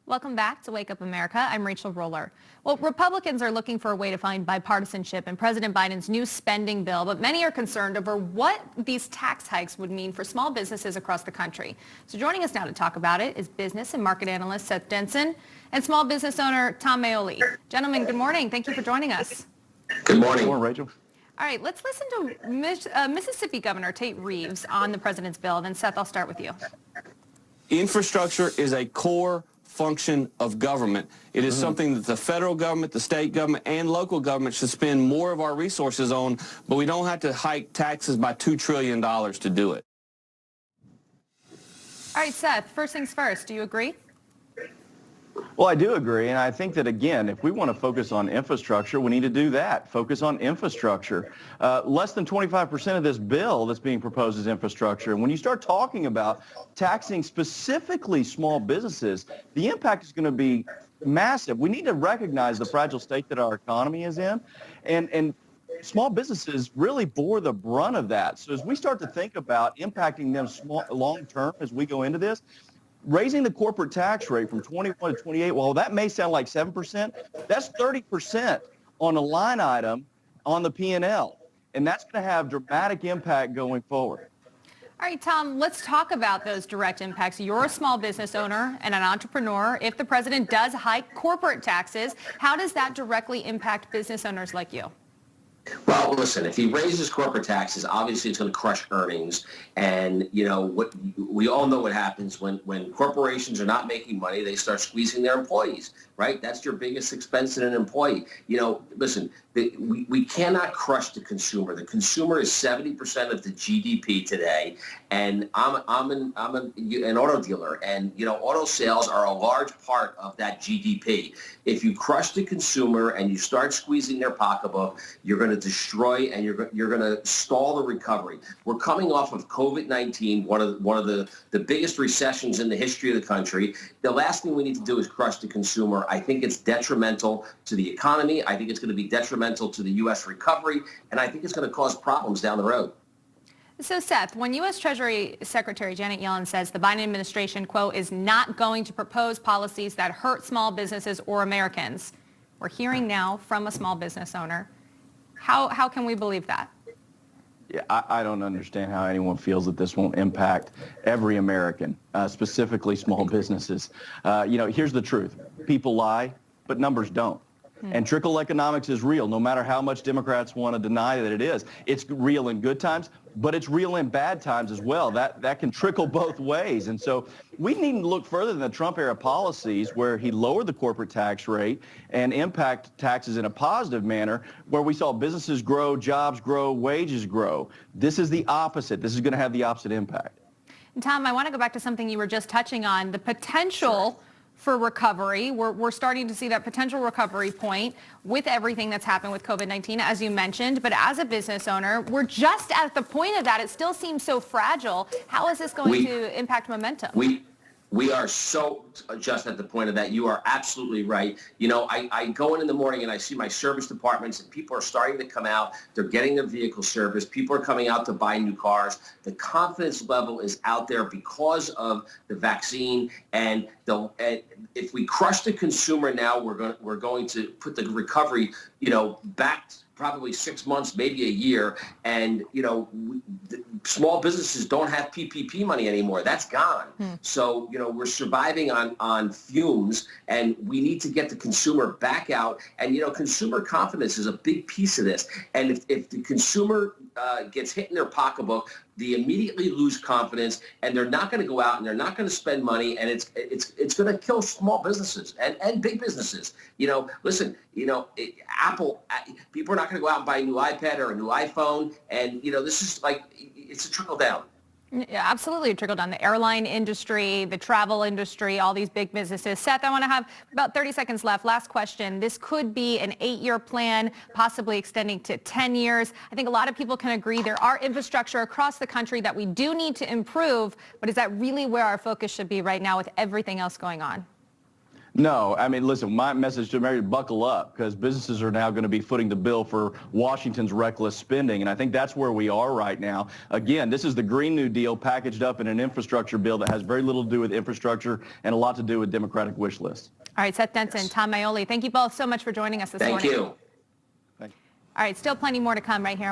Welcome back to Wake Up America. I'm Rachel Rollar. Well, Republicans are looking for a way to find bipartisanship in President Biden's new spending bill, but many are concerned over what these tax hikes would mean for small businesses across the country. So joining us now to talk about it is business and market analyst Seth Denson and small business owner Tom Maioli. Gentlemen, good morning. Thank you for joining us. Good morning. Good morning, Rachel. All right, let's listen to Mississippi Governor Tate Reeves on the president's bill. Then, Seth, I'll start with you. Infrastructure is a core function of government. It is something that the federal government, the state government, and local government should spend more of our resources on, but we don't have to hike taxes by $2 trillion to do it. All right, Seth, first things first, do you agree? Well, I do agree, and I think that, again, if we want to focus on infrastructure, we need to do that. Focus on infrastructure. Less than 25% of this bill that's being proposed is infrastructure. And when you start talking about taxing specifically small businesses, the impact is going to be massive. We need to recognize the fragile state that our economy is in, and small businesses really bore the brunt of that. So as we start to think about impacting them long term as we go into this, raising the corporate tax rate from 21 to 28, well, that may sound like 7%. That's 30% on a line item on the P&L, and that's going to have dramatic impact going forward. All right, Tom, let's talk about those direct impacts. You're a small business owner and an entrepreneur. If the president does hike corporate taxes, how does that directly impact business owners like you? Well, listen, if he raises corporate taxes, obviously it's going to crush earnings. And, you know, what we all know what happens when corporations are not making money, they start squeezing their employees, right? That's your biggest expense in an employee. You know, listen, we cannot crush the consumer. The consumer is 70% of the GDP today. And I'm an auto dealer, and, you know, auto sales are a large part of that GDP. If you crush the consumer and you start squeezing their pocketbook, you're going to destroy and you're going to stall the recovery. We're coming off of COVID-19, one of the biggest recessions in the history of the country. The last thing we need to do is crush the consumer. I think it's detrimental to the economy. I think it's going to be detrimental to the U.S. recovery, and I think it's going to cause problems down the road. So, Seth, when U.S. Treasury Secretary Janet Yellen says the Biden administration, quote, is not going to propose policies that hurt small businesses or Americans, we're hearing now from a small business owner. How can we believe that? Yeah, I don't understand how anyone feels that this won't impact every American, specifically small businesses. You know, here's the truth. People lie, but numbers don't. And trickle economics is real, no matter how much Democrats want to deny that it is. It's real in good times, but it's real in bad times as well. That can trickle both ways. And so we need to look further than the Trump-era policies where he lowered the corporate tax rate and impact taxes in a positive manner, where we saw businesses grow, jobs grow, wages grow. This is the opposite. This is going to have the opposite impact. And Tom, I want to go back to something you were just touching on, the potential for recovery. We're starting to see that potential recovery point with everything that's happened with COVID-19, as you mentioned. But as a business owner, we're just at the point of that. It still seems so fragile. How is this going to impact momentum? We are so just at the point of that. You are absolutely right. You know, I go in the morning and I see my service departments, and people are starting to come out. They're getting their vehicle serviced. People are coming out to buy new cars. The confidence level is out there because of the vaccine. And if we crush the consumer now, we're going to put the recovery, you know, back probably 6 months, maybe a year. And, you know, small businesses don't have PPP money anymore. That's gone. So, you know, we're surviving on fumes, and we need to get the consumer back out. And, you know, consumer confidence is a big piece of this. And if the consumer gets hit in their pocketbook, they immediately lose confidence, and they're not going to go out and they're not going to spend money, and it's going to kill small businesses and big businesses. You know, listen, you know, Apple, people are not going to go out and buy a new iPad or a new iPhone, and, you know, this is like, it's a trickle down. Yeah, absolutely. It trickled down the airline industry, the travel industry, all these big businesses. Seth, I want to have about 30 seconds left. Last question. This could be an 8-year plan, possibly extending to 10 years. I think a lot of people can agree there are infrastructure across the country that we do need to improve, but is that really where our focus should be right now with everything else going on? No, I mean, listen, my message to America, buckle up, because businesses are now going to be footing the bill for Washington's reckless spending, and I think that's where we are right now. Again, this is the Green New Deal packaged up in an infrastructure bill that has very little to do with infrastructure and a lot to do with Democratic wish lists. All right, Seth Denson, Tom Maioli, thank you both so much for joining us this morning. Thank you. Thank you. All right, still plenty more to come right here.